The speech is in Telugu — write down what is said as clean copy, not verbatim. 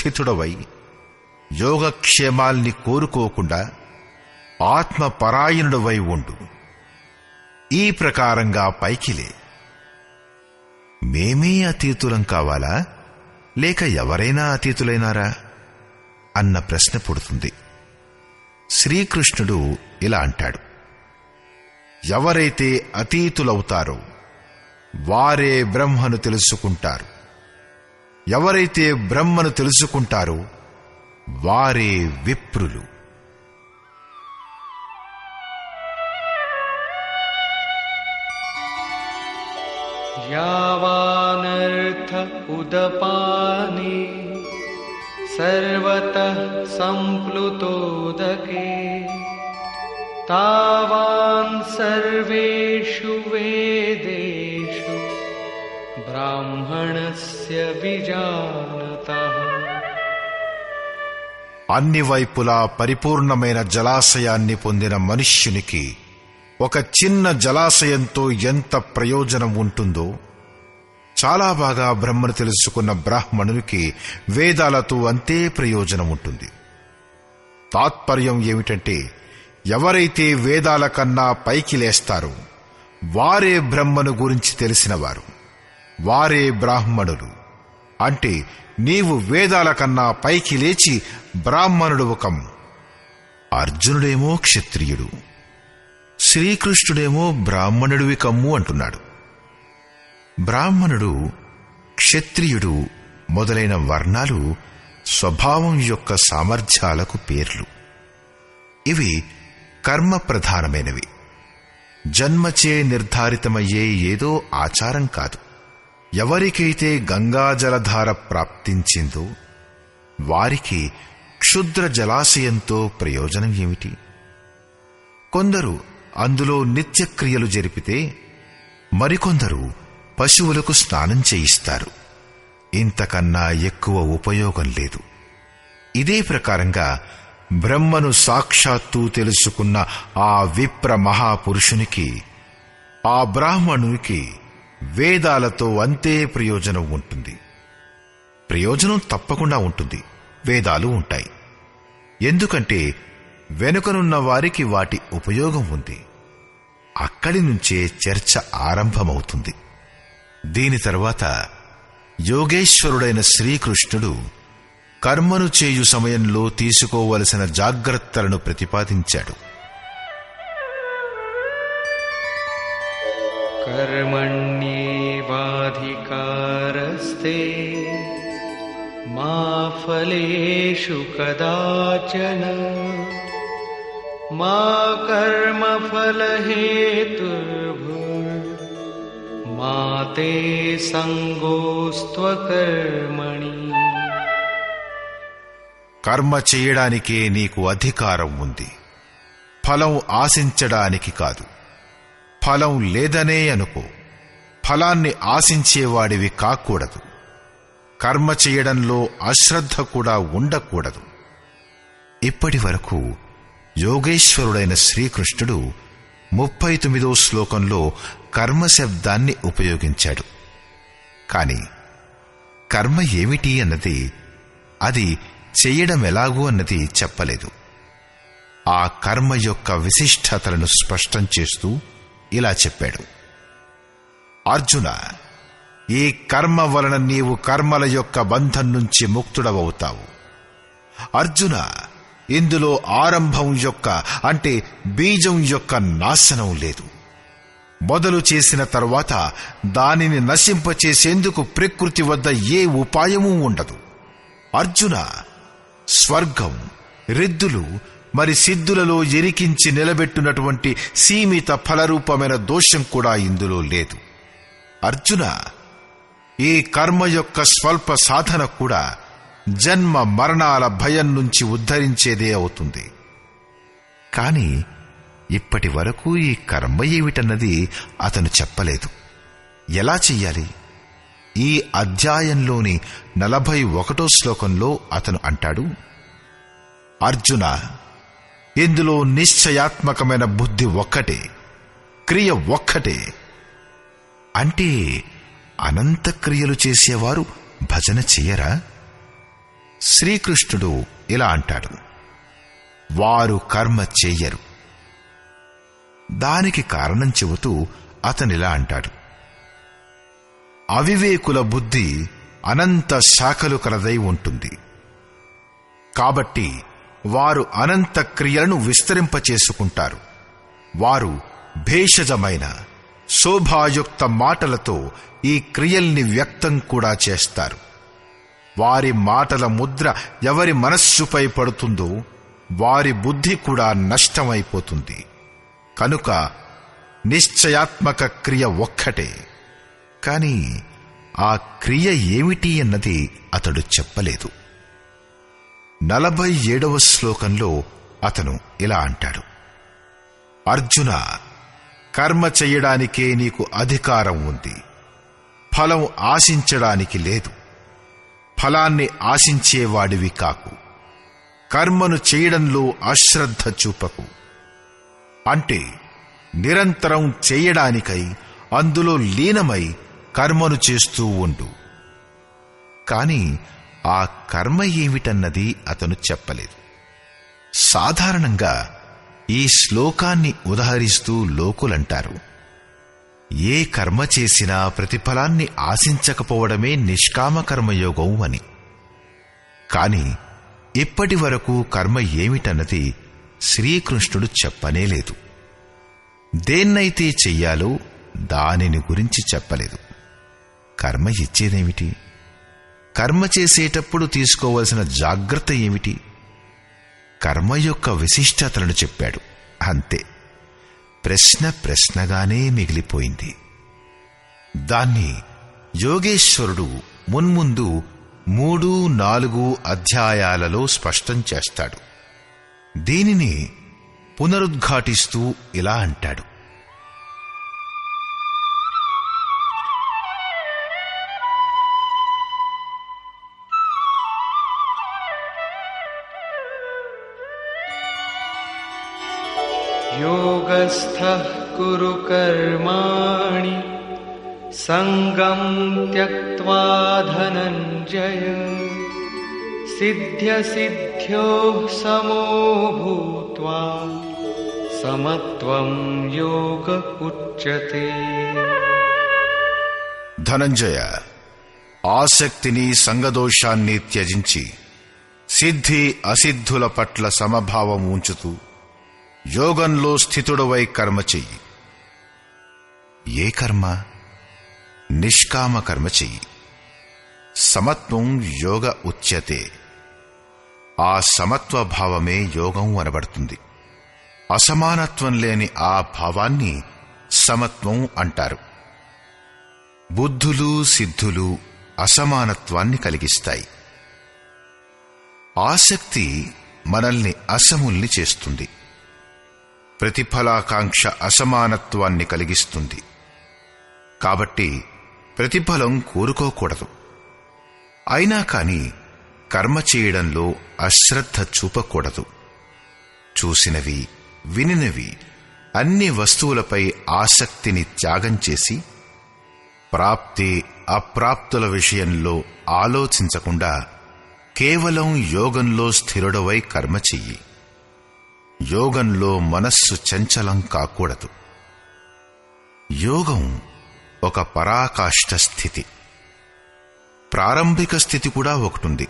స్థితుడవై యోగక్షేమాల్ని కోరుకోకుండా ఆత్మపరాయణుడవై ఉండు. ఈ ప్రకారంగా పైకిలే. మేమే అతీతులం కావాలా, లేక ఎవరైనా అతీతులైనారా అన్న ప్రశ్న పుడుతుంది. శ్రీకృష్ణుడు ఇలా అంటాడు: ఎవరైతే అతీతులవుతారో వారే బ్రహ్మను తెలుసుకుంటారు. ఎవరైతే బ్రహ్మను తెలుసుకుంటారో వారే విప్రులు. యావానర్థ ఉదపానే సర్వతః సంప్లుతోదకే తావాన్ సర్వేషు వేదేషు బ్రాహ్మణస్య విజానతః. అన్ని వైపులా పరిపూర్ణమైన జలాశయాన్ని పొందిన మనుష్యునికి ఒక చిన్న జలాశయంతో ఎంత ప్రయోజనం ఉంటుందో, చాలా బాగా బ్రహ్మను తెలుసుకున్న బ్రాహ్మణునికి వేదాలతో అంతే ప్రయోజనం ఉంటుంది. తాత్పర్యం ఏమిటంటే, ఎవరైతే వేదాల కన్నా పైకి లేస్తారో వారే బ్రహ్మను గురించి తెలిసినవారు, వారే బ్రాహ్మణులు. అంటే నీవు వేదాల కన్నా పైకి లేచి బ్రాహ్మణుడు కమ్ము. అర్జునుడేమో క్షత్రియుడు, శ్రీకృష్ణుడేమో బ్రాహ్మణుడివి కమ్ము అంటున్నాడు. బ్రాహ్మణుడు, క్షత్రియుడు మొదలైన వర్ణాలు స్వభావం యొక్క సామర్థ్యాలకు పేర్లు. ఇవి కర్మ ప్రధానమైనవి, జన్మచే నిర్ధారితమయ్యే ఏదో ఆచారం కాదు. ఎవరికైతే గంగాజలధార ప్రాప్తించిందో వారికి క్షుద్ర జలాశయంతో ప్రయోజనం ఏమిటి? కొందరు అందులో నిత్యక్రియలు జరిపితే మరికొందరు పశువులకు స్నానం చేయిస్తారు. ఇంతకన్నా ఎక్కువ ఉపయోగం లేదు. ఇదే ప్రకారంగా బ్రహ్మను సాక్షాత్తు తెలుసుకున్న ఆ విప్ర మహాపురుషునికి, ఆ బ్రాహ్మణునికి వేదాలతో అంతే ప్రయోజనం ఉంటుంది. ప్రయోజనం తప్పకుండా ఉంటుంది, వేదాలు ఉంటాయి. ఎందుకంటే వెనుకనున్న వారికి వాటి ఉపయోగం ఉంది. అక్కడి నుంచే చర్చ ఆరంభమవుతుంది. దీని తర్వాత యోగేశ్వరుడైన శ్రీకృష్ణుడు కర్మను చేయు సమయంలో తీసుకోవలసిన జాగ్రత్తలను ప్రతిపాదించాడు. కర్మణ్యేవాధికారస్తే మా ఫలేషు కదాచన మా కర్మఫలహేతుర్భుర్ మా తే సంగోస్త్వకర్మణి. కర్మ చేయడానికే నీకు అధికారం ఉంది, ఫలం ఆశించడానికి కాదు. ఫలం లేదనే అనుకో, ఫలాన్ని ఆశించేవాడివి కాకూడదు. కర్మ చేయడంలో అశ్రద్ధ కూడా ఉండకూడదు. ఇప్పటి వరకు యోగేశ్వరుడైన శ్రీకృష్ణుడు 39వ శ్లోకంలో కర్మ శబ్దాన్ని ఉపయోగించాడు. కాని కర్మ ఏమిటి అన్నది, అది చెయ్యడమెలాగూ అన్నది చెప్పలేదు. ఆ కర్మ యొక్క విశిష్టతలను స్పష్టం చేస్తూ ఇలా చెప్పాడు: అర్జున, ఈ కర్మ వలన నీవు కర్మల యొక్క బంధం నుంచి ముక్తుడవవుతావు. అర్జున, ఇందులో ఆరంభం యొక్క అంటే బీజం యొక్క నాశనం లేదు. మొదలు చేసిన తరువాత దానిని నశింపచేసేందుకు ప్రకృతి వద్ద ఏ ఉపాయమూ ఉండదు. అర్జున, స్వర్గం, రిద్దులు మరి సిద్ధులలో ఎరికించి నిలబెట్టునటువంటి సీమిత ఫలరూపమైన దోషం కూడా ఇందులో లేదు. అర్జున, ఈ కర్మ యొక్క స్వల్ప సాధన కూడా జన్మ మరణాల భయం నుంచి ఉద్ధరించేదే అవుతుంది. కాని ఇప్పటి వరకు ఈ కర్మ ఏమిటన్నది అతను చెప్పలేదు. ఎలా చెయ్యాలి? ఈ అధ్యాయంలోని 41వ శ్లోకంలో అతను అంటాడు: అర్జున, ఇందులో నిశ్చయాత్మకమైన బుద్ధి ఒక్కటే, క్రియ ఒక్కటే. అంటే అనంత క్రియలు చేసేవారు భజన చెయ్యరా? శ్రీకృష్ణుడు ఇలా అంటాడు, వారు కర్మ చెయ్యరు. దానికి కారణం చెబుతూ అతనిలా అంటాడు, అవివేకుల బుద్ధి అనంత శాఖలు కలదై ఉంటుంది. కాబట్టి వారు అనంత క్రియలను విస్తరింపచేసుకుంటారు. వారు భేషజమైన శోభాయుక్త మాటలతో ఈ క్రియల్ని వ్యక్తం కూడా చేస్తారు. వారి మాటల ముద్ర ఎవరి మనస్సుపై పడుతుందో వారి బుద్ధి కూడా నష్టమైపోతుంది. కనుక నిశ్చయాత్మక క్రియ ఒక్కటే, కాని ఆ క్రియ ఏమిటి అన్నది అతడు చెప్పలేదు. 47వ శ్లోకంలో అతను ఇలా అంటాడు, అర్జున, కర్మ చెయ్యడానికే నీకు అధికారం ఉంది, ఫలం ఆశించడానికి లేదు. ఫలాన్ని ఆశించేవాడివి కాకు. కర్మను చేయడంలో అశ్రద్ధ చూపకు. అంటే నిరంతరం చేయడానికై అందులో లీనమై కర్మను చేస్తూ ఉండు. కాని ఆ కర్మ ఏమిటన్నది అతను చెప్పలేదు. సాధారణంగా ఈ శ్లోకాన్ని ఉదహరిస్తూ లోకులంటారు, ఏ కర్మ చేసినా ప్రతిఫలాన్ని ఆశించకపోవడమే నిష్కామ కర్మయోగం అని. కాని ఇప్పటి వరకు కర్మ ఏమిటన్నది శ్రీకృష్ణుడు చెప్పనేలేదు. దేన్నైతే చెయ్యాలో దానిని గురించి చెప్పలేదు. కర్మ ఇచ్చేదేమిటి? కర్మ చేసేటప్పుడు తీసుకోవలసిన జాగ్రత్త ఏమిటి? కర్మ యొక్క విశిష్టతలను చెప్పాడు. అంతే. ప్రశ్న ప్రశ్నగానే మిగిలిపోయింది. దాన్ని యోగేశ్వరుడు మున్ముందు 3, 4 అధ్యాయాలలో స్పష్టం చేస్తాడు. దీనిని పునరుద్ఘాటిస్తూ ఇలా అంటాడు, योगस्थः कुरु कर्माणि संगं त्यक्त्वा धनञ्जय सिद्ध्यसिद्ध्योः समो भूत्वा समत्वं योग उच्यते. ధనంజయ, ఆసక్తిని సంగదోషాన్ని త్యజించి సిద్ధి అసిద్ధుల పట్ల సమభావం ఉంచుతూ యోగంలో స్థితుడవై కర్మ చెయ్యి. ఏ కర్మ? నిష్కామ కర్మ చెయ్యి. సమత్వం యోగ ఉచ్యతే. ఆ సమత్వ భావమే యోగం అనబడుతుంది. అసమానత్వం లేని ఆ భావాన్ని సమత్వం అంటారు. బుద్ధులు సిద్ధులు అసమానత్వాన్ని కలిగిస్తాయి. ఆసక్తి మనల్ని అసముల్ని చేస్తుంది. ప్రతిఫలాకాంక్ష అసమానత్వాన్ని కలిగిస్తుంది. కాబట్టి ప్రతిఫలం కోరుకోకూడదు. అయినా కాని కర్మ చేయడంలో అశ్రద్ధ చూపకూడదు. చూసినవి వినినవి అన్ని వస్తువులపై ఆసక్తిని త్యాగం చేసి ప్రాప్తి అప్రాప్తుల విషయంలో ఆలోచించకుండా కేవలం యోగంలో స్థిరుడవై కర్మ చెయ్యి. యోగంలో మనస్సు చంచలం కాకూడదు. యోగం ఒక పరాకాష్ఠ స్థితి. ప్రారంభిక స్థితి కూడా ఒకటుంది.